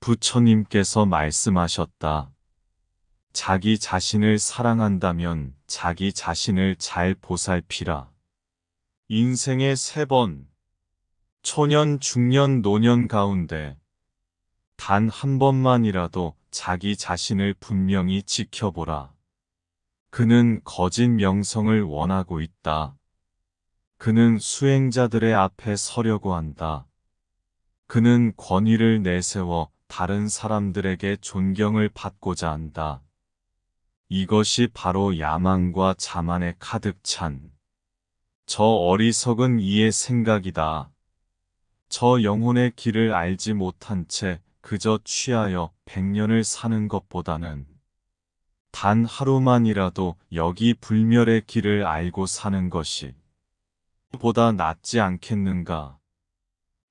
부처님께서 말씀하셨다. 자기 자신을 사랑한다면 자기 자신을 잘 보살피라. 인생의 3번, 초년, 중년, 노년 가운데 단 한 번만이라도 자기 자신을 분명히 지켜보라. 그는 거짓 명성을 원하고 있다. 그는 수행자들의 앞에 서려고 한다. 그는 권위를 내세워 다른 사람들에게 존경을 받고자 한다. 이것이 바로 야망과 자만에 가득 찬 저 어리석은 이의 생각이다. 저 영혼의 길을 알지 못한 채 그저 취하여 100년을 사는 것보다는 단 하루만이라도 여기 불멸의 길을 알고 사는 것이 보다 낫지 않겠는가?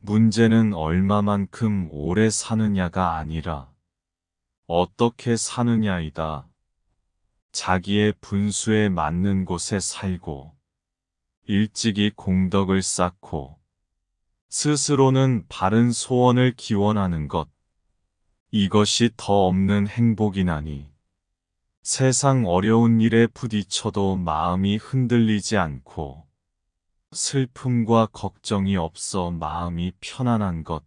문제는 얼마만큼 오래 사느냐가 아니라 어떻게 사느냐이다. 자기의 분수에 맞는 곳에 살고 일찍이 공덕을 쌓고 스스로는 바른 소원을 기원하는 것. 이것이 더 없는 행복이나니 세상 어려운 일에 부딪혀도 마음이 흔들리지 않고 슬픔과 걱정이 없어 마음이 편안한 것.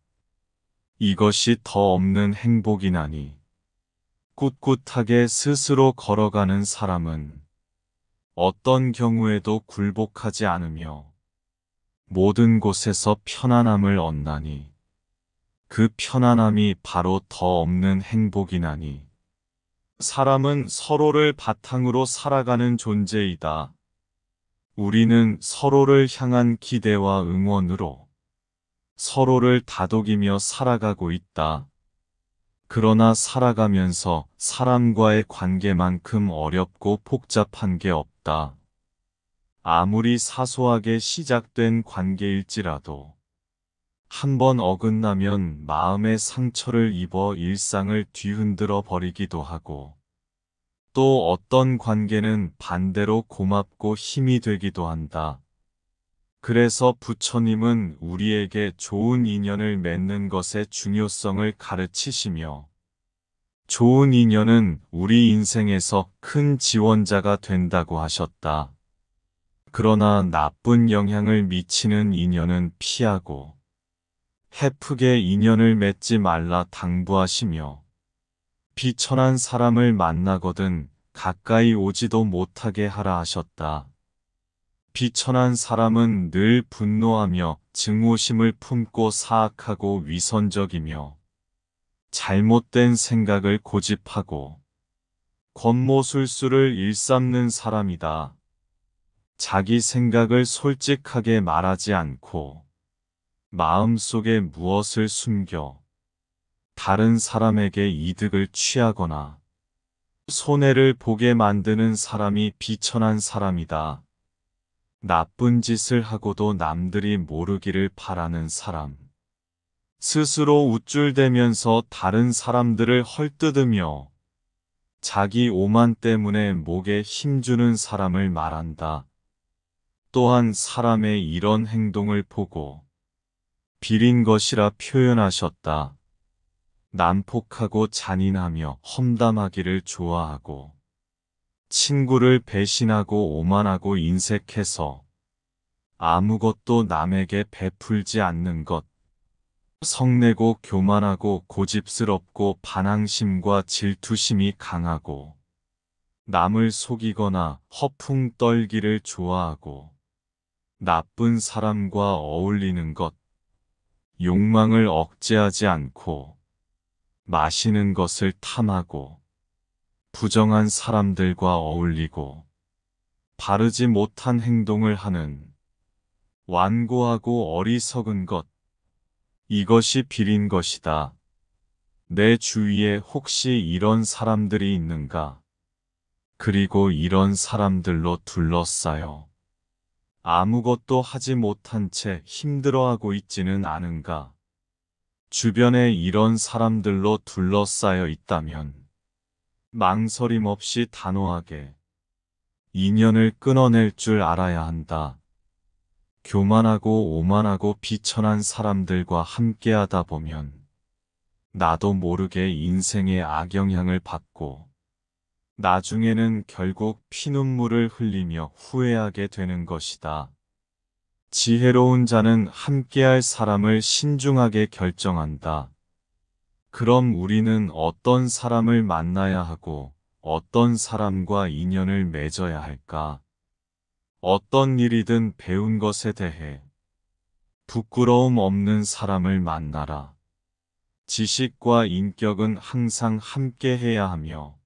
이것이 더 없는 행복이나니 꿋꿋하게 스스로 걸어가는 사람은 어떤 경우에도 굴복하지 않으며 모든 곳에서 편안함을 얻나니 그 편안함이 바로 더 없는 행복이나니 사람은 서로를 바탕으로 살아가는 존재이다. 우리는 서로를 향한 기대와 응원으로 서로를 다독이며 살아가고 있다. 그러나 살아가면서 사람과의 관계만큼 어렵고 복잡한 게 없다. 아무리 사소하게 시작된 관계일지라도 한번 어긋나면 마음의 상처를 입어 일상을 뒤흔들어 버리기도 하고 또 어떤 관계는 반대로 고맙고 힘이 되기도 한다. 그래서 부처님은 우리에게 좋은 인연을 맺는 것의 중요성을 가르치시며 좋은 인연은 우리 인생에서 큰 지원자가 된다고 하셨다. 그러나 나쁜 영향을 미치는 인연은 피하고 헤프게 인연을 맺지 말라 당부하시며 비천한 사람을 만나거든 가까이 오지도 못하게 하라 하셨다. 비천한 사람은 늘 분노하며 증오심을 품고 사악하고 위선적이며 잘못된 생각을 고집하고 권모술수를 일삼는 사람이다. 자기 생각을 솔직하게 말하지 않고 마음속에 무엇을 숨겨 다른 사람에게 이득을 취하거나 손해를 보게 만드는 사람이 비천한 사람이다. 나쁜 짓을 하고도 남들이 모르기를 바라는 사람. 스스로 우쭐대면서 다른 사람들을 헐뜯으며 자기 오만 때문에 목에 힘주는 사람을 말한다. 또한 사람의 이런 행동을 보고 비린 것이라 표현하셨다. 난폭하고 잔인하며 험담하기를 좋아하고 친구를 배신하고 오만하고 인색해서 아무것도 남에게 베풀지 않는 것. 성내고 교만하고 고집스럽고 반항심과 질투심이 강하고 남을 속이거나 허풍 떨기를 좋아하고 나쁜 사람과 어울리는 것. 욕망을 억제하지 않고 마시는 것을 탐하고 부정한 사람들과 어울리고 바르지 못한 행동을 하는 완고하고 어리석은 것. 이것이 비린 것이다. 내 주위에 혹시 이런 사람들이 있는가? 그리고 이런 사람들로 둘러싸여 아무것도 하지 못한 채 힘들어하고 있지는 않은가? 주변에 이런 사람들로 둘러싸여 있다면 망설임 없이 단호하게 인연을 끊어낼 줄 알아야 한다. 교만하고 오만하고 비천한 사람들과 함께하다 보면 나도 모르게 인생의 악영향을 받고 나중에는 결국 피눈물을 흘리며 후회하게 되는 것이다. 지혜로운 자는 함께할 사람을 신중하게 결정한다. 그럼 우리는 어떤 사람을 만나야 하고 어떤 사람과 인연을 맺어야 할까? 어떤 일이든 배운 것에 대해 부끄러움 없는 사람을 만나라. 지식과 인격은 항상 함께 해야 하며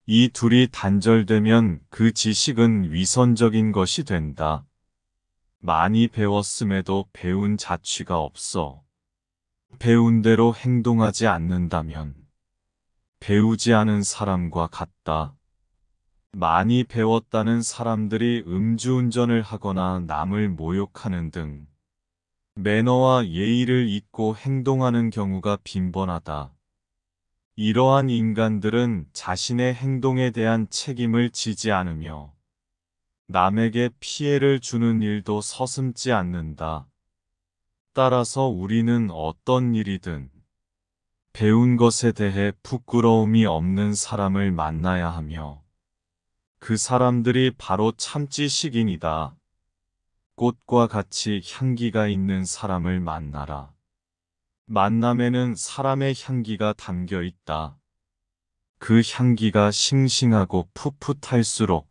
이 둘이 단절되면 그 지식은 위선적인 것이 된다. 많이 배웠음에도 배운 자취가 없어. 배운 대로 행동하지 않는다면 배우지 않은 사람과 같다. 많이 배웠다는 사람들이 음주운전을 하거나 남을 모욕하는 등 매너와 예의를 잊고 행동하는 경우가 빈번하다. 이러한 인간들은 자신의 행동에 대한 책임을 지지 않으며 남에게 피해를 주는 일도 서슴지 않는다. 따라서 우리는 어떤 일이든 배운 것에 대해 부끄러움이 없는 사람을 만나야 하며 그 사람들이 바로 참지식인이다. 꽃과 같이 향기가 있는 사람을 만나라. 만남에는 사람의 향기가 담겨 있다. 그 향기가 싱싱하고 풋풋할수록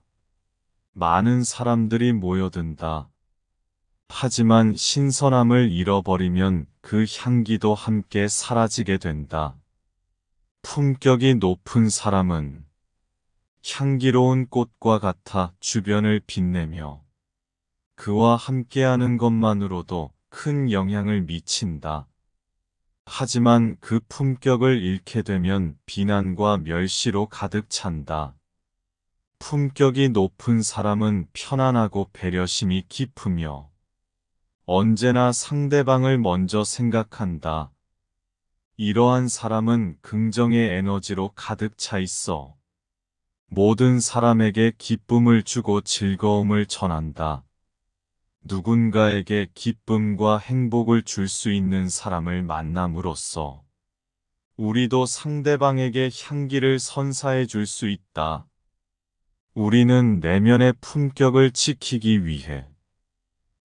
많은 사람들이 모여든다. 하지만 신선함을 잃어버리면 그 향기도 함께 사라지게 된다. 품격이 높은 사람은 향기로운 꽃과 같아 주변을 빛내며 그와 함께하는 것만으로도 큰 영향을 미친다. 하지만 그 품격을 잃게 되면 비난과 멸시로 가득 찬다. 품격이 높은 사람은 편안하고 배려심이 깊으며 언제나 상대방을 먼저 생각한다. 이러한 사람은 긍정의 에너지로 가득 차 있어 모든 사람에게 기쁨을 주고 즐거움을 전한다. 누군가에게 기쁨과 행복을 줄 수 있는 사람을 만남으로써 우리도 상대방에게 향기를 선사해 줄 수 있다. 우리는 내면의 품격을 지키기 위해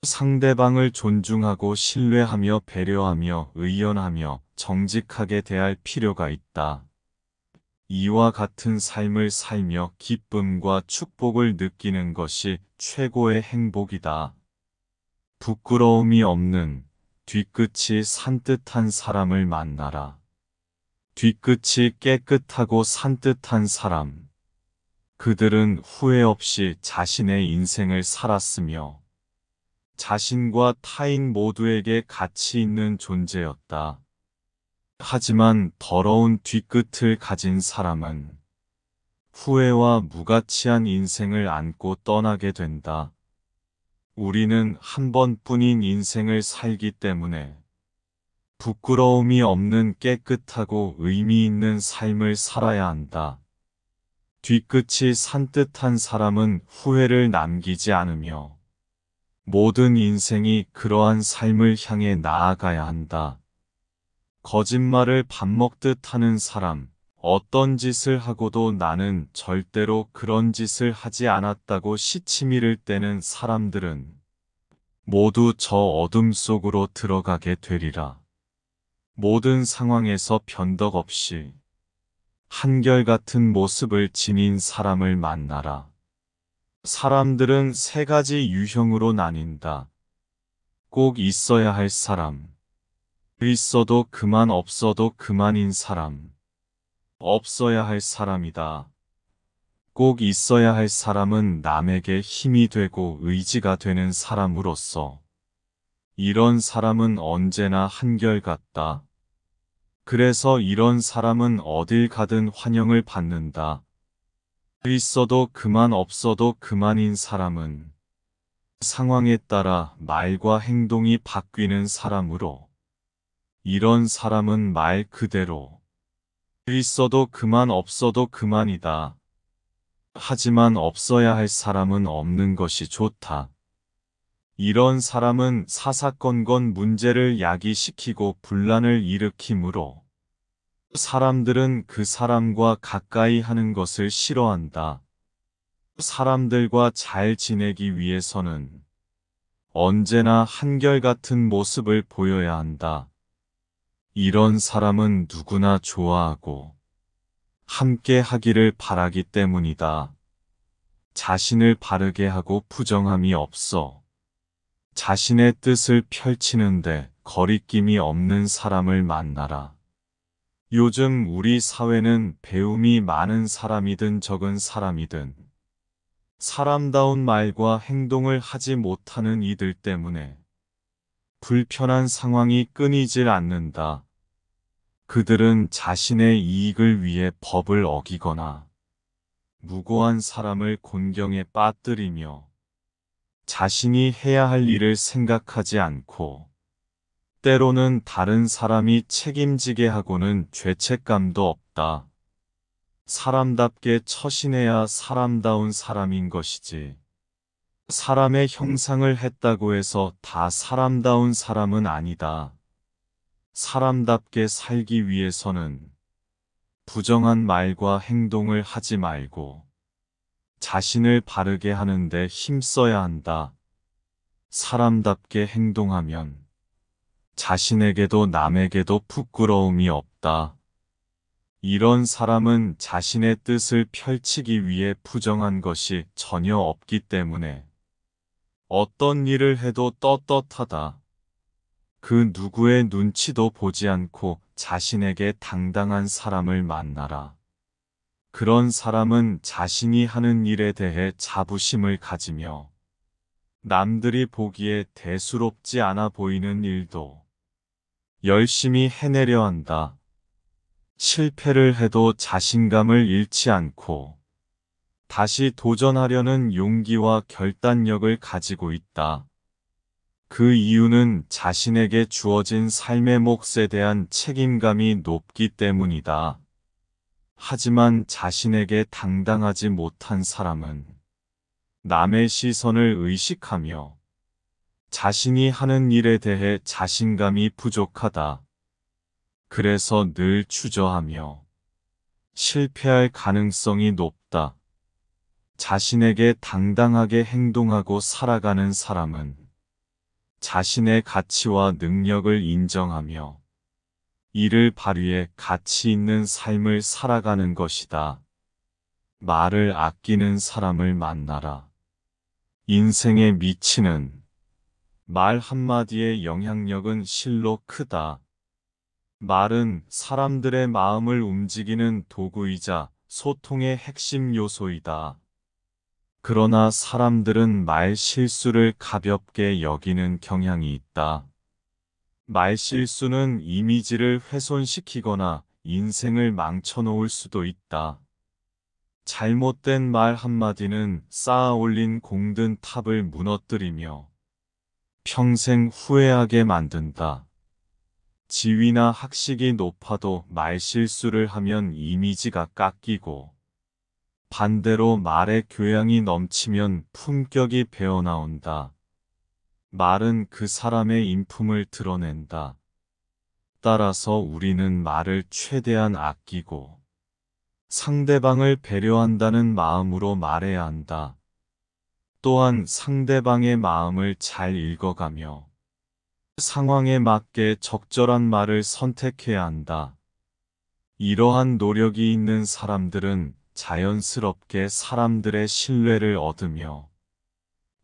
상대방을 존중하고 신뢰하며 배려하며 의연하며 정직하게 대할 필요가 있다. 이와 같은 삶을 살며 기쁨과 축복을 느끼는 것이 최고의 행복이다. 부끄러움이 없는 뒤끝이 산뜻한 사람을 만나라. 뒤끝이 깨끗하고 산뜻한 사람. 그들은 후회 없이 자신의 인생을 살았으며 자신과 타인 모두에게 가치 있는 존재였다. 하지만 더러운 뒤끝을 가진 사람은 후회와 무가치한 인생을 안고 떠나게 된다. 우리는 한 번뿐인 인생을 살기 때문에 부끄러움이 없는 깨끗하고 의미 있는 삶을 살아야 한다. 뒤끝이 산뜻한 사람은 후회를 남기지 않으며 모든 인생이 그러한 삶을 향해 나아가야 한다. 거짓말을 밥 먹듯 하는 사람, 어떤 짓을 하고도 나는 절대로 그런 짓을 하지 않았다고 시치미를 떼는 사람들은 모두 저 어둠 속으로 들어가게 되리라. 모든 상황에서 변덕 없이 한결같은 모습을 지닌 사람을 만나라. 사람들은 세 가지 유형으로 나뉜다. 꼭 있어야 할 사람, 있어도 그만 없어도 그만인 사람, 없어야 할 사람이다. 꼭 있어야 할 사람은 남에게 힘이 되고 의지가 되는 사람으로서 이런 사람은 언제나 한결같다. 그래서 이런 사람은 어딜 가든 환영을 받는다. 있어도 그만 없어도 그만인 사람은 상황에 따라 말과 행동이 바뀌는 사람으로 이런 사람은 말 그대로 있어도 그만 없어도 그만이다. 하지만 없어야 할 사람은 없는 것이 좋다. 이런 사람은 사사건건 문제를 야기시키고 분란을 일으키므로 사람들은 그 사람과 가까이 하는 것을 싫어한다. 사람들과 잘 지내기 위해서는 언제나 한결같은 모습을 보여야 한다. 이런 사람은 누구나 좋아하고 함께 하기를 바라기 때문이다. 자신을 바르게 하고 부정함이 없어. 자신의 뜻을 펼치는데 거리낌이 없는 사람을 만나라. 요즘 우리 사회는 배움이 많은 사람이든 적은 사람이든 사람다운 말과 행동을 하지 못하는 이들 때문에 불편한 상황이 끊이질 않는다. 그들은 자신의 이익을 위해 법을 어기거나 무고한 사람을 곤경에 빠뜨리며 자신이 해야 할 일을 생각하지 않고 때로는 다른 사람이 책임지게 하고는 죄책감도 없다. 사람답게 처신해야 사람다운 사람인 것이지. 사람의 형상을 했다고 해서 다 사람다운 사람은 아니다. 사람답게 살기 위해서는 부정한 말과 행동을 하지 말고 자신을 바르게 하는데 힘써야 한다. 사람답게 행동하면 자신에게도 남에게도 부끄러움이 없다. 이런 사람은 자신의 뜻을 펼치기 위해 부정한 것이 전혀 없기 때문에 어떤 일을 해도 떳떳하다. 그 누구의 눈치도 보지 않고 자신에게 당당한 사람을 만나라. 그런 사람은 자신이 하는 일에 대해 자부심을 가지며 남들이 보기에 대수롭지 않아 보이는 일도 열심히 해내려 한다. 실패를 해도 자신감을 잃지 않고 다시 도전하려는 용기와 결단력을 가지고 있다. 그 이유는 자신에게 주어진 삶의 몫에 대한 책임감이 높기 때문이다. 하지만 자신에게 당당하지 못한 사람은 남의 시선을 의식하며 자신이 하는 일에 대해 자신감이 부족하다. 그래서 늘 주저하며 실패할 가능성이 높다. 자신에게 당당하게 행동하고 살아가는 사람은 자신의 가치와 능력을 인정하며 이를 발휘해 가치 있는 삶을 살아가는 것이다. 말을 아끼는 사람을 만나라. 인생에 미치는 말 한마디의 영향력은 실로 크다. 말은 사람들의 마음을 움직이는 도구이자 소통의 핵심 요소이다. 그러나 사람들은 말 실수를 가볍게 여기는 경향이 있다. 말 실수는 이미지를 훼손시키거나 인생을 망쳐놓을 수도 있다. 잘못된 말 한마디는 쌓아 올린 공든 탑을 무너뜨리며 평생 후회하게 만든다. 지위나 학식이 높아도 말 실수를 하면 이미지가 깎이고 반대로 말의 교양이 넘치면 품격이 배어나온다. 말은 그 사람의 인품을 드러낸다. 따라서 우리는 말을 최대한 아끼고 상대방을 배려한다는 마음으로 말해야 한다. 또한 상대방의 마음을 잘 읽어가며 상황에 맞게 적절한 말을 선택해야 한다. 이러한 노력이 있는 사람들은 자연스럽게 사람들의 신뢰를 얻으며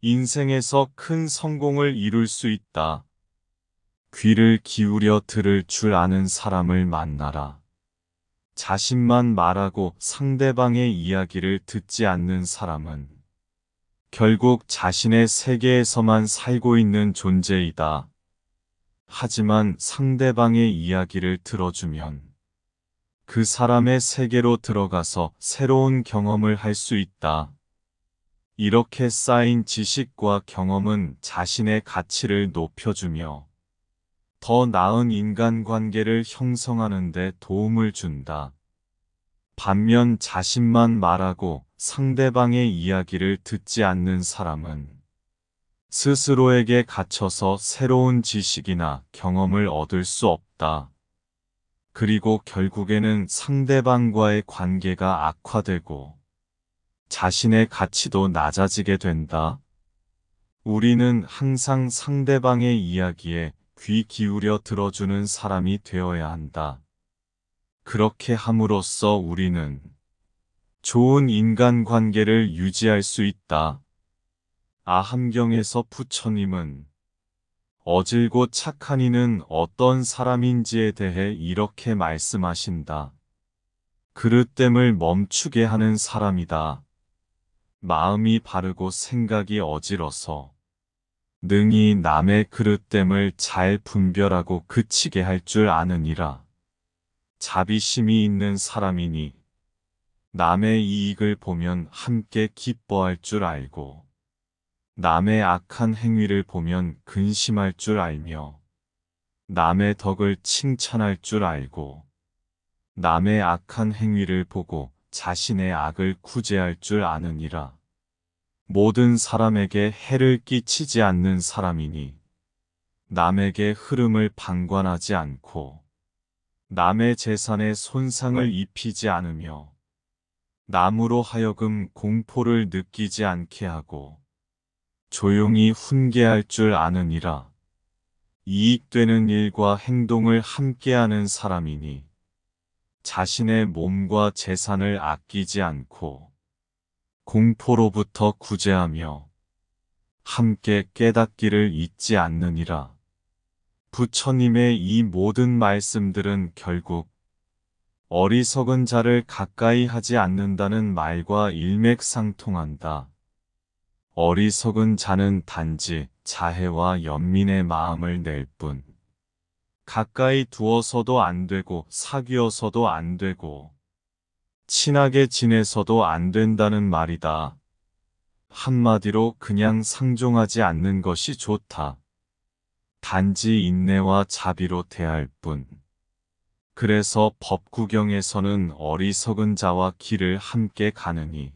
인생에서 큰 성공을 이룰 수 있다. 귀를 기울여 들을 줄 아는 사람을 만나라. 자신만 말하고 상대방의 이야기를 듣지 않는 사람은 결국 자신의 세계에서만 살고 있는 존재이다. 하지만 상대방의 이야기를 들어주면 그 사람의 세계로 들어가서 새로운 경험을 할 수 있다. 이렇게 쌓인 지식과 경험은 자신의 가치를 높여주며 더 나은 인간관계를 형성하는 데 도움을 준다. 반면 자신만 말하고 상대방의 이야기를 듣지 않는 사람은 스스로에게 갇혀서 새로운 지식이나 경험을 얻을 수 없다. 그리고 결국에는 상대방과의 관계가 악화되고 자신의 가치도 낮아지게 된다. 우리는 항상 상대방의 이야기에 귀 기울여 들어주는 사람이 되어야 한다. 그렇게 함으로써 우리는 좋은 인간관계를 유지할 수 있다. 아함경에서 부처님은 어질고 착한 이는 어떤 사람인지에 대해 이렇게 말씀하신다. 그릇됨을 멈추게 하는 사람이다. 마음이 바르고 생각이 어질어서 능히 남의 그릇됨을 잘 분별하고 그치게 할 줄 아느니라. 자비심이 있는 사람이니 남의 이익을 보면 함께 기뻐할 줄 알고 남의 악한 행위를 보면 근심할 줄 알며 남의 덕을 칭찬할 줄 알고 남의 악한 행위를 보고 자신의 악을 구제할 줄 아느니라. 모든 사람에게 해를 끼치지 않는 사람이니 남에게 흐름을 방관하지 않고 남의 재산에 손상을 입히지 않으며 남으로 하여금 공포를 느끼지 않게 하고 조용히 훈계할 줄 아느니라. 이익되는 일과 행동을 함께하는 사람이니 자신의 몸과 재산을 아끼지 않고 공포로부터 구제하며 함께 깨닫기를 잊지 않느니라. 부처님의 이 모든 말씀들은 결국 어리석은 자를 가까이 하지 않는다는 말과 일맥상통한다. 어리석은 자는 단지 자해와 연민의 마음을 낼 뿐, 가까이 두어서도 안 되고 사귀어서도 안 되고 친하게 지내서도 안 된다는 말이다. 한마디로 그냥 상종하지 않는 것이 좋다. 단지 인내와 자비로 대할 뿐. 그래서 법구경에서는 어리석은 자와 길을 함께 가느니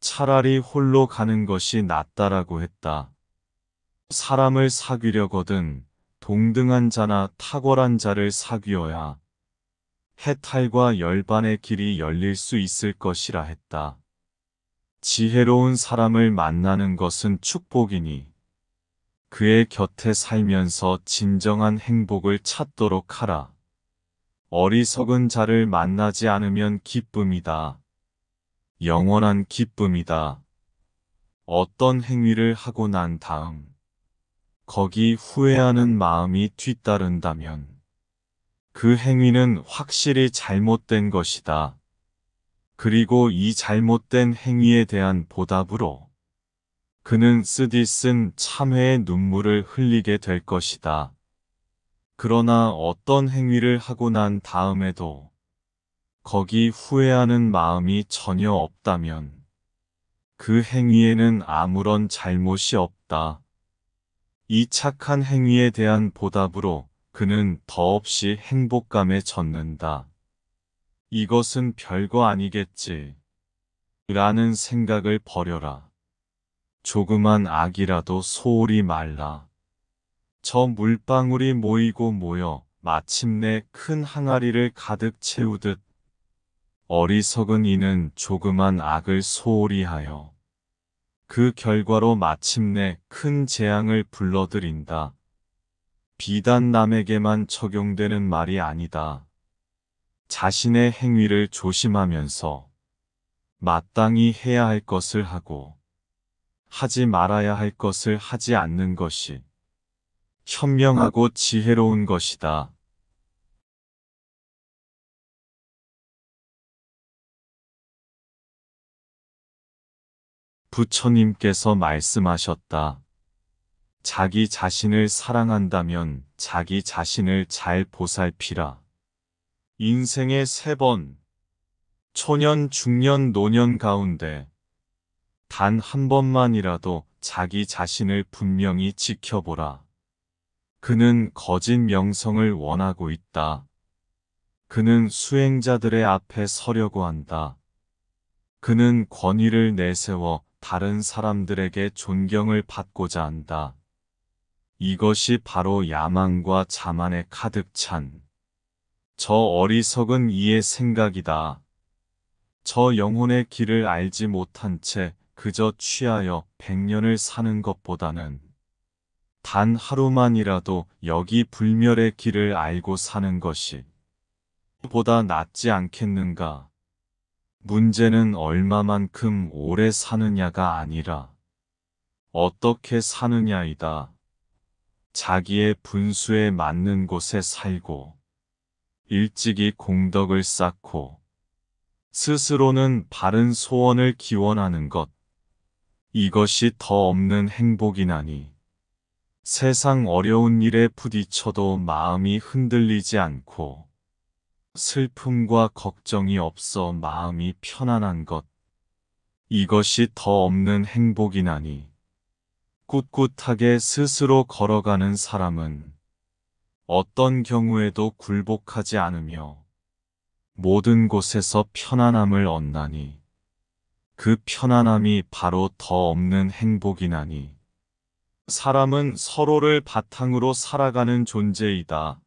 차라리 홀로 가는 것이 낫다라고 했다. 사람을 사귀려거든 동등한 자나 탁월한 자를 사귀어야 해탈과 열반의 길이 열릴 수 있을 것이라 했다. 지혜로운 사람을 만나는 것은 축복이니 그의 곁에 살면서 진정한 행복을 찾도록 하라. 어리석은 자를 만나지 않으면 기쁨이다. 영원한 기쁨이다. 어떤 행위를 하고 난 다음 거기 후회하는 마음이 뒤따른다면 그 행위는 확실히 잘못된 것이다. 그리고 이 잘못된 행위에 대한 보답으로 그는 쓰디쓴 참회의 눈물을 흘리게 될 것이다. 그러나 어떤 행위를 하고 난 다음에도 거기 후회하는 마음이 전혀 없다면 그 행위에는 아무런 잘못이 없다. 이 착한 행위에 대한 보답으로 그는 더없이 행복감에 젖는다. 이것은 별거 아니겠지. 라는 생각을 버려라. 조그만 악이라도 소홀히 말라. 저 물방울이 모이고 모여 마침내 큰 항아리를 가득 채우듯 어리석은 이는 조그만 악을 소홀히 하여 그 결과로 마침내 큰 재앙을 불러들인다. 비단 남에게만 적용되는 말이 아니다. 자신의 행위를 조심하면서 마땅히 해야 할 것을 하고 하지 말아야 할 것을 하지 않는 것이 현명하고 지혜로운 것이다. 부처님께서 말씀하셨다. 자기 자신을 사랑한다면 자기 자신을 잘 보살피라. 인생의 3번, 초년, 중년, 노년 가운데 단 한 번만이라도 자기 자신을 분명히 지켜보라. 그는 거짓 명성을 원하고 있다. 그는 수행자들의 앞에 서려고 한다. 그는 권위를 내세워 다른 사람들에게 존경을 받고자 한다. 이것이 바로 야망과 자만에 가득 찬 저 어리석은 이의 생각이다. 저 영혼의 길을 알지 못한 채 그저 취하여 100년을 사는 것보다는 단 하루만이라도 여기 불멸의 길을 알고 사는 것이 보다 낫지 않겠는가? 문제는 얼마만큼 오래 사느냐가 아니라 어떻게 사느냐이다. 자기의 분수에 맞는 곳에 살고 일찍이 공덕을 쌓고 스스로는 바른 소원을 기원하는 것. 이것이 더 없는 행복이나니 세상 어려운 일에 부딪혀도 마음이 흔들리지 않고 슬픔과 걱정이 없어 마음이 편안한 것. 이것이 더 없는 행복이나니 꿋꿋하게 스스로 걸어가는 사람은 어떤 경우에도 굴복하지 않으며 모든 곳에서 편안함을 얻나니 그 편안함이 바로 더 없는 행복이나니 사람은 서로를 바탕으로 살아가는 존재이다.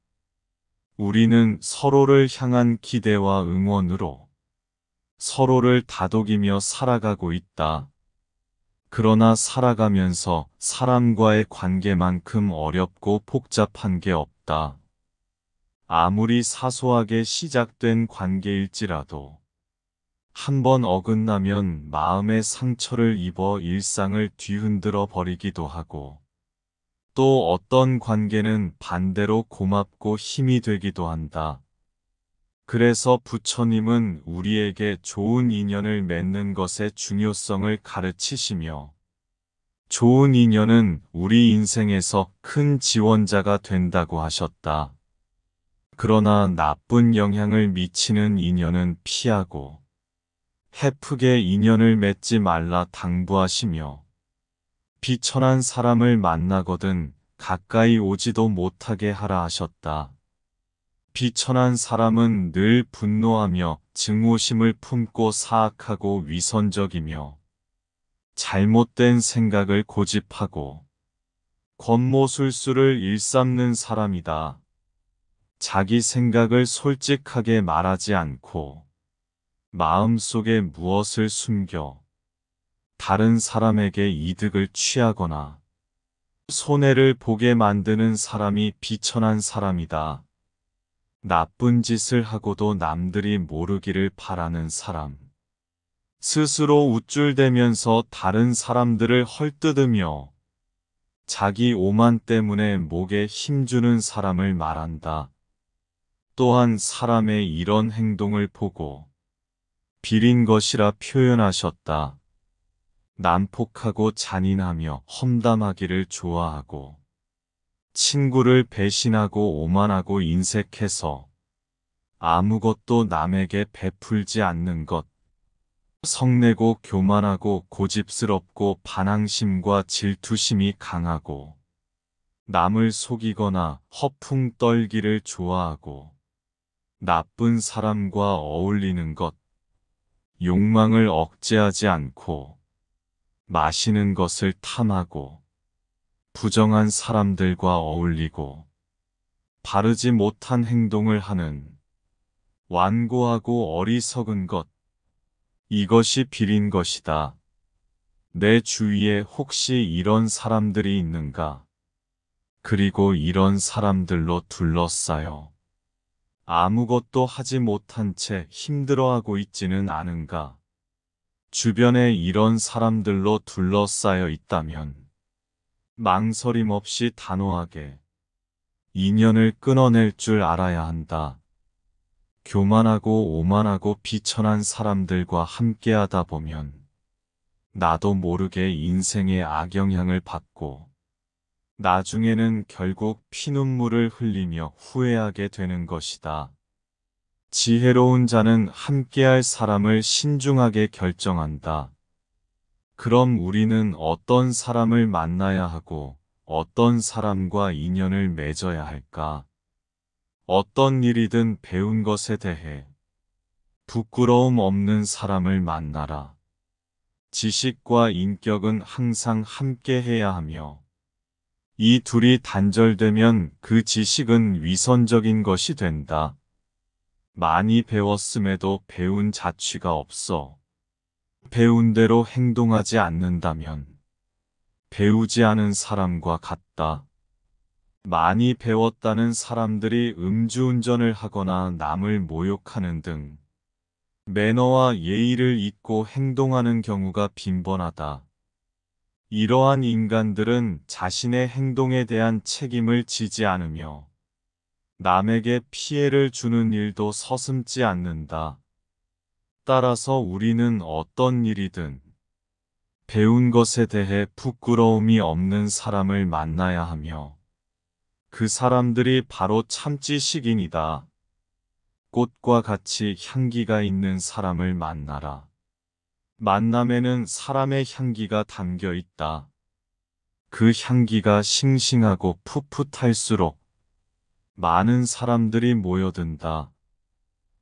우리는 서로를 향한 기대와 응원으로 서로를 다독이며 살아가고 있다. 그러나 살아가면서 사람과의 관계만큼 어렵고 복잡한 게 없다. 아무리 사소하게 시작된 관계일지라도 한번 어긋나면 마음의 상처를 입어 일상을 뒤흔들어 버리기도 하고 또 어떤 관계는 반대로 고맙고 힘이 되기도 한다. 그래서 부처님은 우리에게 좋은 인연을 맺는 것의 중요성을 가르치시며 좋은 인연은 우리 인생에서 큰 지원자가 된다고 하셨다. 그러나 나쁜 영향을 미치는 인연은 피하고 헤프게 인연을 맺지 말라 당부하시며 비천한 사람을 만나거든 가까이 오지도 못하게 하라 하셨다. 비천한 사람은 늘 분노하며 증오심을 품고 사악하고 위선적이며 잘못된 생각을 고집하고 권모술수를 일삼는 사람이다. 자기 생각을 솔직하게 말하지 않고 마음속에 무엇을 숨겨 다른 사람에게 이득을 취하거나 손해를 보게 만드는 사람이 비천한 사람이다. 나쁜 짓을 하고도 남들이 모르기를 바라는 사람. 스스로 우쭐대면서 다른 사람들을 헐뜯으며 자기 오만 때문에 목에 힘주는 사람을 말한다. 또한 사람의 이런 행동을 보고 비린 것이라 표현하셨다. 난폭하고 잔인하며 험담하기를 좋아하고 친구를 배신하고 오만하고 인색해서 아무것도 남에게 베풀지 않는 것. 성내고 교만하고 고집스럽고 반항심과 질투심이 강하고 남을 속이거나 허풍 떨기를 좋아하고 나쁜 사람과 어울리는 것. 욕망을 억제하지 않고 마시는 것을 탐하고 부정한 사람들과 어울리고 바르지 못한 행동을 하는 완고하고 어리석은 것. 이것이 비린 것이다. 내 주위에 혹시 이런 사람들이 있는가? 그리고 이런 사람들로 둘러싸여 아무것도 하지 못한 채 힘들어하고 있지는 않은가? 주변에 이런 사람들로 둘러싸여 있다면 망설임 없이 단호하게 인연을 끊어낼 줄 알아야 한다. 교만하고 오만하고 비천한 사람들과 함께하다 보면 나도 모르게 인생의 악영향을 받고 나중에는 결국 피눈물을 흘리며 후회하게 되는 것이다. 지혜로운 자는 함께할 사람을 신중하게 결정한다. 그럼 우리는 어떤 사람을 만나야 하고 어떤 사람과 인연을 맺어야 할까? 어떤 일이든 배운 것에 대해 부끄러움 없는 사람을 만나라. 지식과 인격은 항상 함께 해야 하며 이 둘이 단절되면 그 지식은 위선적인 것이 된다. 많이 배웠음에도 배운 자취가 없어. 배운 대로 행동하지 않는다면 배우지 않은 사람과 같다. 많이 배웠다는 사람들이 음주운전을 하거나 남을 모욕하는 등 매너와 예의를 잊고 행동하는 경우가 빈번하다. 이러한 인간들은 자신의 행동에 대한 책임을 지지 않으며 남에게 피해를 주는 일도 서슴지 않는다. 따라서 우리는 어떤 일이든 배운 것에 대해 부끄러움이 없는 사람을 만나야 하며 그 사람들이 바로 참지식인이다. 꽃과 같이 향기가 있는 사람을 만나라. 만남에는 사람의 향기가 담겨 있다. 그 향기가 싱싱하고 풋풋할수록 많은 사람들이 모여든다.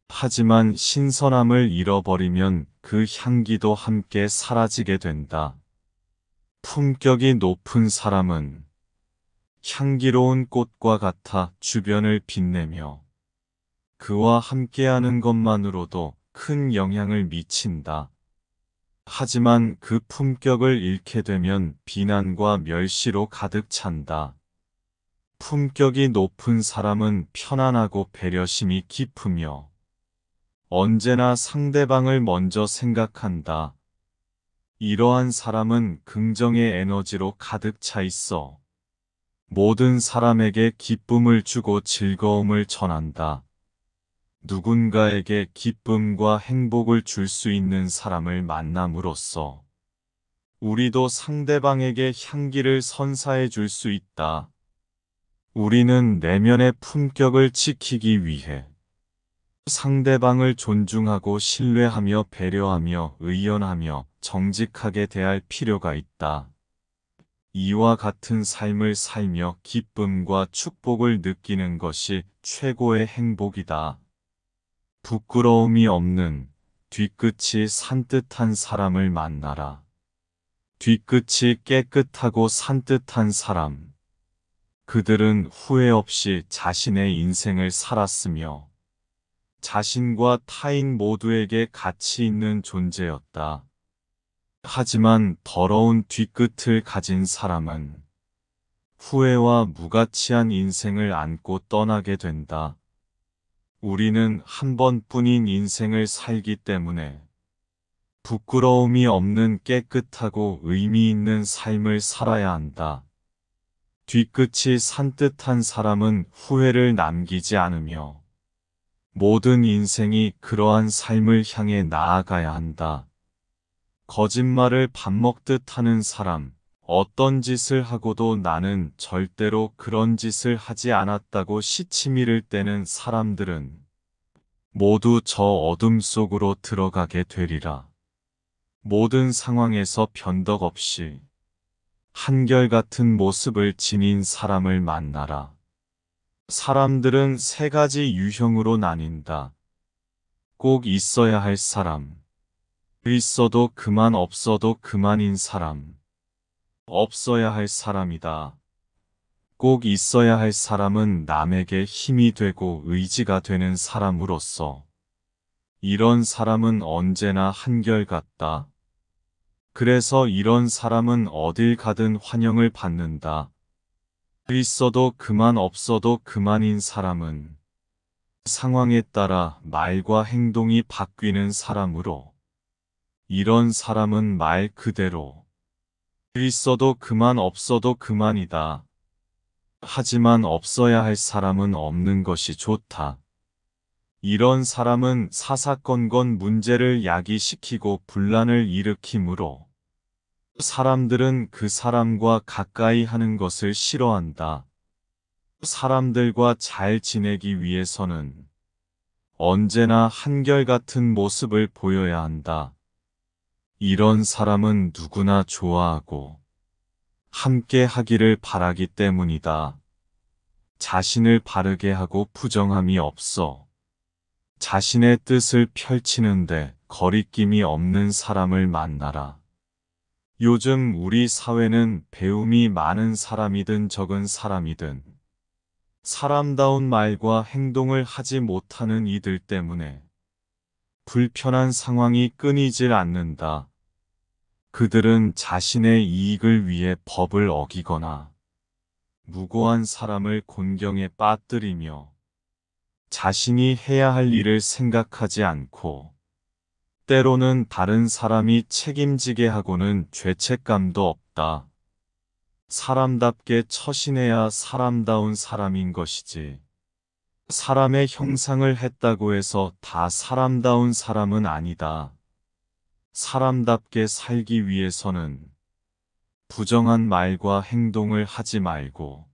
하지만 신선함을 잃어버리면 그 향기도 함께 사라지게 된다. 품격이 높은 사람은 향기로운 꽃과 같아 주변을 빛내며 그와 함께하는 것만으로도 큰 영향을 미친다. 하지만 그 품격을 잃게 되면 비난과 멸시로 가득 찬다. 품격이 높은 사람은 편안하고 배려심이 깊으며 언제나 상대방을 먼저 생각한다. 이러한 사람은 긍정의 에너지로 가득 차 있어 모든 사람에게 기쁨을 주고 즐거움을 전한다. 누군가에게 기쁨과 행복을 줄 수 있는 사람을 만남으로써 우리도 상대방에게 향기를 선사해 줄 수 있다. 우리는 내면의 품격을 지키기 위해 상대방을 존중하고 신뢰하며 배려하며 의연하며 정직하게 대할 필요가 있다. 이와 같은 삶을 살며 기쁨과 축복을 느끼는 것이 최고의 행복이다. 부끄러움이 없는 뒤끝이 산뜻한 사람을 만나라. 뒤끝이 깨끗하고 산뜻한 사람. 그들은 후회 없이 자신의 인생을 살았으며 자신과 타인 모두에게 가치 있는 존재였다. 하지만 더러운 뒤끝을 가진 사람은 후회와 무가치한 인생을 안고 떠나게 된다. 우리는 한 번뿐인 인생을 살기 때문에 부끄러움이 없는 깨끗하고 의미 있는 삶을 살아야 한다. 뒤끝이 산뜻한 사람은 후회를 남기지 않으며 모든 인생이 그러한 삶을 향해 나아가야 한다. 거짓말을 밥 먹듯 하는 사람, 어떤 짓을 하고도 나는 절대로 그런 짓을 하지 않았다고 시치미를 떼는 사람들은 모두 저 어둠 속으로 들어가게 되리라. 모든 상황에서 변덕 없이 한결같은 모습을 지닌 사람을 만나라. 사람들은 세 가지 유형으로 나뉜다. 꼭 있어야 할 사람, 있어도 그만 없어도 그만인 사람, 없어야 할 사람이다. 꼭 있어야 할 사람은 남에게 힘이 되고 의지가 되는 사람으로서 이런 사람은 언제나 한결같다. 그래서 이런 사람은 어딜 가든 환영을 받는다. 있어도 그만 없어도 그만인 사람은 상황에 따라 말과 행동이 바뀌는 사람으로 이런 사람은 말 그대로 있어도 그만 없어도 그만이다. 하지만 없어야 할 사람은 없는 것이 좋다. 이런 사람은 사사건건 문제를 야기시키고 분란을 일으키므로 사람들은 그 사람과 가까이 하는 것을 싫어한다. 사람들과 잘 지내기 위해서는 언제나 한결같은 모습을 보여야 한다. 이런 사람은 누구나 좋아하고 함께 하기를 바라기 때문이다. 자신을 바르게 하고 부정함이 없어 자신의 뜻을 펼치는데 거리낌이 없는 사람을 만나라. 요즘 우리 사회는 배움이 많은 사람이든 적은 사람이든 사람다운 말과 행동을 하지 못하는 이들 때문에 불편한 상황이 끊이질 않는다. 그들은 자신의 이익을 위해 법을 어기거나 무고한 사람을 곤경에 빠뜨리며 자신이 해야 할 일을 생각하지 않고 때로는 다른 사람이 책임지게 하고는 죄책감도 없다. 사람답게 처신해야 사람다운 사람인 것이지. 사람의 형상을 했다고 해서 다 사람다운 사람은 아니다. 사람답게 살기 위해서는 부정한 말과 행동을 하지 말고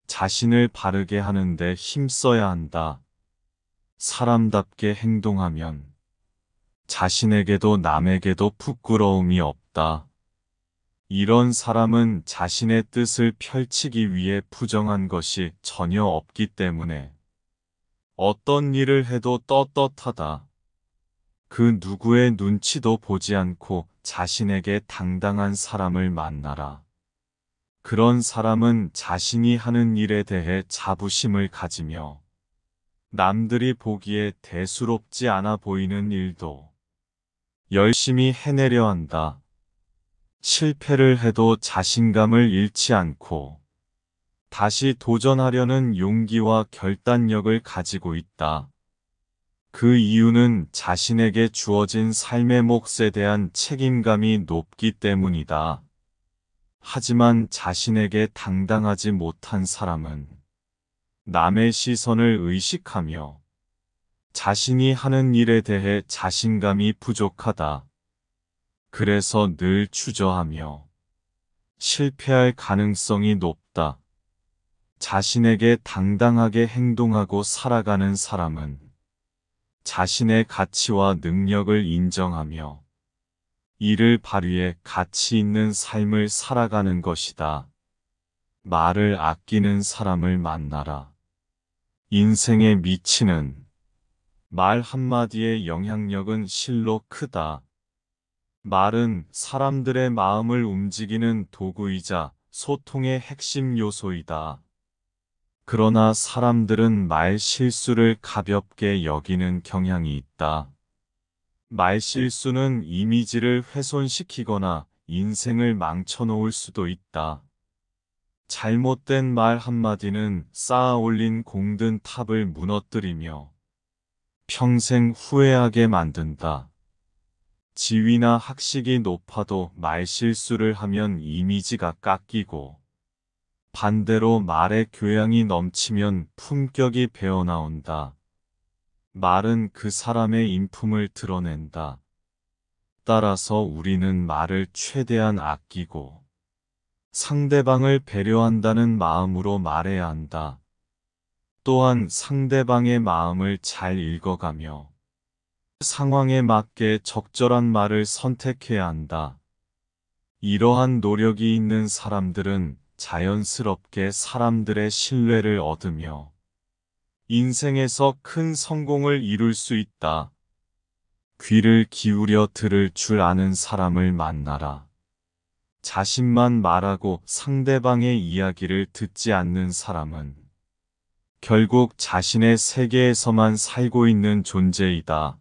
자신을 바르게 하는데 힘써야 한다. 사람답게 행동하면 자신에게도 남에게도 부끄러움이 없다. 이런 사람은 자신의 뜻을 펼치기 위해 부정한 것이 전혀 없기 때문에 어떤 일을 해도 떳떳하다. 그 누구의 눈치도 보지 않고 자신에게 당당한 사람을 만나라. 그런 사람은 자신이 하는 일에 대해 자부심을 가지며 남들이 보기에 대수롭지 않아 보이는 일도 열심히 해내려 한다. 실패를 해도 자신감을 잃지 않고 다시 도전하려는 용기와 결단력을 가지고 있다. 그 이유는 자신에게 주어진 삶의 몫에 대한 책임감이 높기 때문이다. 하지만 자신에게 당당하지 못한 사람은 남의 시선을 의식하며 자신이 하는 일에 대해 자신감이 부족하다. 그래서 늘 주저하며 실패할 가능성이 높다. 자신에게 당당하게 행동하고 살아가는 사람은 자신의 가치와 능력을 인정하며 이를 발휘해 가치 있는 삶을 살아가는 것이다. 말을 아끼는 사람을 만나라. 인생에 미치는 말 한마디의 영향력은 실로 크다. 말은 사람들의 마음을 움직이는 도구이자 소통의 핵심 요소이다. 그러나 사람들은 말 실수를 가볍게 여기는 경향이 있다. 말 실수는 이미지를 훼손시키거나 인생을 망쳐놓을 수도 있다. 잘못된 말 한마디는 쌓아 올린 공든 탑을 무너뜨리며 평생 후회하게 만든다. 지위나 학식이 높아도 말실수를 하면 이미지가 깎이고 반대로 말의 교양이 넘치면 품격이 배어나온다. 말은 그 사람의 인품을 드러낸다. 따라서 우리는 말을 최대한 아끼고 상대방을 배려한다는 마음으로 말해야 한다. 또한 상대방의 마음을 잘 읽어가며 상황에 맞게 적절한 말을 선택해야 한다. 이러한 노력이 있는 사람들은 자연스럽게 사람들의 신뢰를 얻으며 인생에서 큰 성공을 이룰 수 있다. 귀를 기울여 들을 줄 아는 사람을 만나라. 자신만 말하고 상대방의 이야기를 듣지 않는 사람은 결국 자신의 세계에서만 살고 있는 존재이다.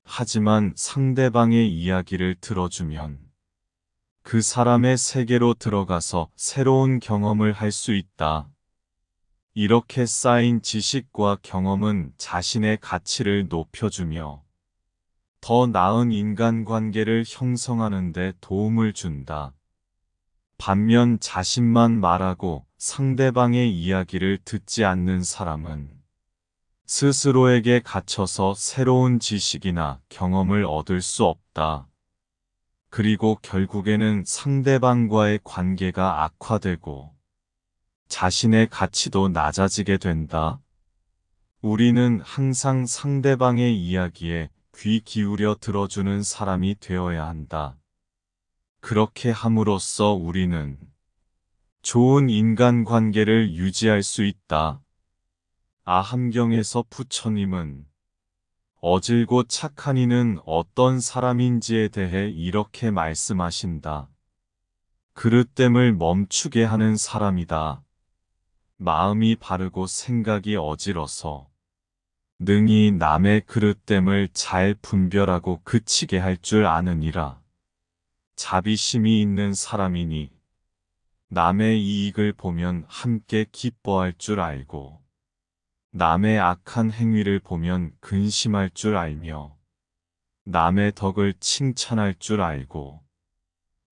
하지만 상대방의 이야기를 들어주면 그 사람의 세계로 들어가서 새로운 경험을 할 수 있다. 이렇게 쌓인 지식과 경험은 자신의 가치를 높여주며 더 나은 인간관계를 형성하는 데 도움을 준다. 반면 자신만 말하고 상대방의 이야기를 듣지 않는 사람은 스스로에게 갇혀서 새로운 지식이나 경험을 얻을 수 없다. 그리고 결국에는 상대방과의 관계가 악화되고 자신의 가치도 낮아지게 된다. 우리는 항상 상대방의 이야기에 귀 기울여 들어주는 사람이 되어야 한다. 그렇게 함으로써 우리는 좋은 인간관계를 유지할 수 있다. 아함경에서 부처님은 어질고 착한 이는 어떤 사람인지에 대해 이렇게 말씀하신다. 그릇됨을 멈추게 하는 사람이다. 마음이 바르고 생각이 어지러서 능히 남의 그릇됨을 잘 분별하고 그치게 할 줄 아느니라. 자비심이 있는 사람이니 남의 이익을 보면 함께 기뻐할 줄 알고 남의 악한 행위를 보면 근심할 줄 알며 남의 덕을 칭찬할 줄 알고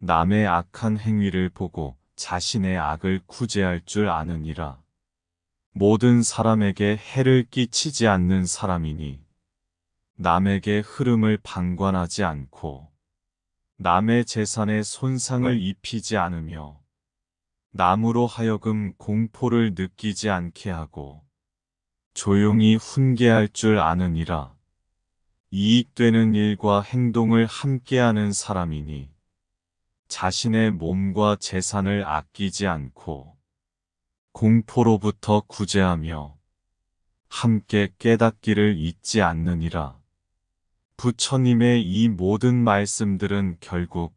남의 악한 행위를 보고 자신의 악을 구제할 줄 아느니라. 모든 사람에게 해를 끼치지 않는 사람이니 남에게 흐름을 방관하지 않고 남의 재산에 손상을 입히지 않으며 남으로 하여금 공포를 느끼지 않게 하고 조용히 훈계할 줄 아느니라. 이익되는 일과 행동을 함께하는 사람이니 자신의 몸과 재산을 아끼지 않고 공포로부터 구제하며 함께 깨닫기를 잊지 않느니라. 부처님의 이 모든 말씀들은 결국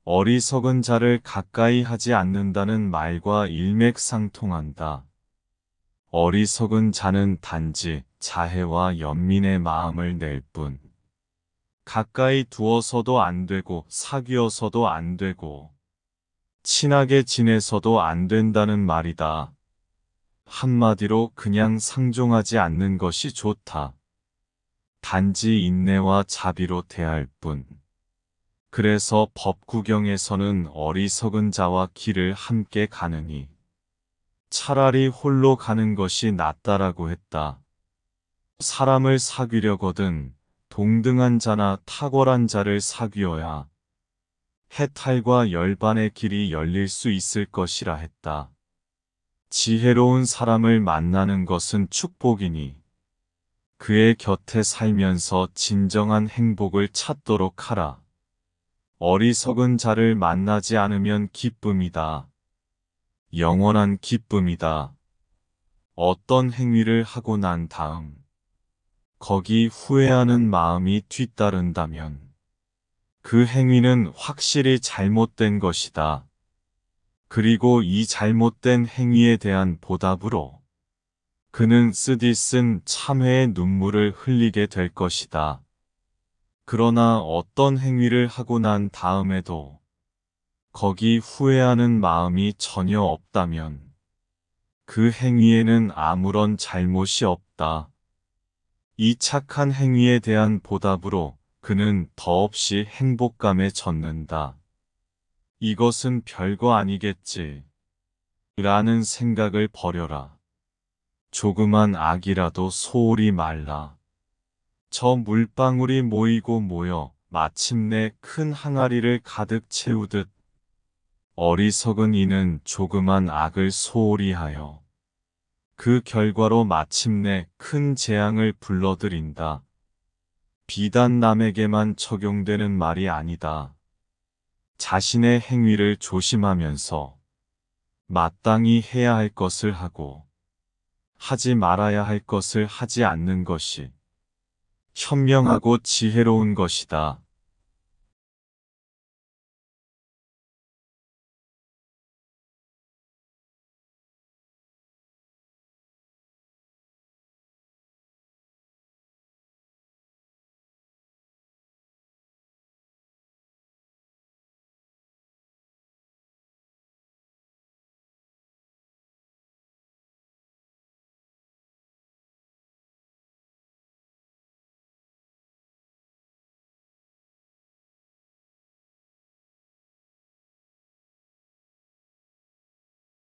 어리석은 자를 가까이 하지 않는다는 말과 일맥상통한다. 어리석은 자는 단지 자해와 연민의 마음을 낼 뿐, 가까이 두어서도 안 되고 사귀어서도 안 되고 친하게 지내서도 안 된다는 말이다. 한마디로 그냥 상종하지 않는 것이 좋다. 단지 인내와 자비로 대할 뿐. 그래서 법구경에서는 어리석은 자와 길을 함께 가느니 차라리 홀로 가는 것이 낫다라고 했다. 사람을 사귀려거든 동등한 자나 탁월한 자를 사귀어야 해탈과 열반의 길이 열릴 수 있을 것이라 했다. 지혜로운 사람을 만나는 것은 축복이니 그의 곁에 살면서 진정한 행복을 찾도록 하라. 어리석은 자를 만나지 않으면 기쁨이다. 영원한 기쁨이다. 어떤 행위를 하고 난 다음 거기 후회하는 마음이 뒤따른다면 그 행위는 확실히 잘못된 것이다. 그리고 이 잘못된 행위에 대한 보답으로 그는 쓰디쓴 참회의 눈물을 흘리게 될 것이다. 그러나 어떤 행위를 하고 난 다음에도 거기 후회하는 마음이 전혀 없다면 그 행위에는 아무런 잘못이 없다. 이 착한 행위에 대한 보답으로 그는 더없이 행복감에 젖는다. 이것은 별거 아니겠지. 라는 생각을 버려라. 조그만 악이라도 소홀히 말라. 저 물방울이 모이고 모여 마침내 큰 항아리를 가득 채우듯 어리석은 이는 조그만 악을 소홀히 하여 그 결과로 마침내 큰 재앙을 불러들인다. 비단 남에게만 적용되는 말이 아니다. 자신의 행위를 조심하면서 마땅히 해야 할 것을 하고 하지 말아야 할 것을 하지 않는 것이 현명하고 지혜로운 것이다.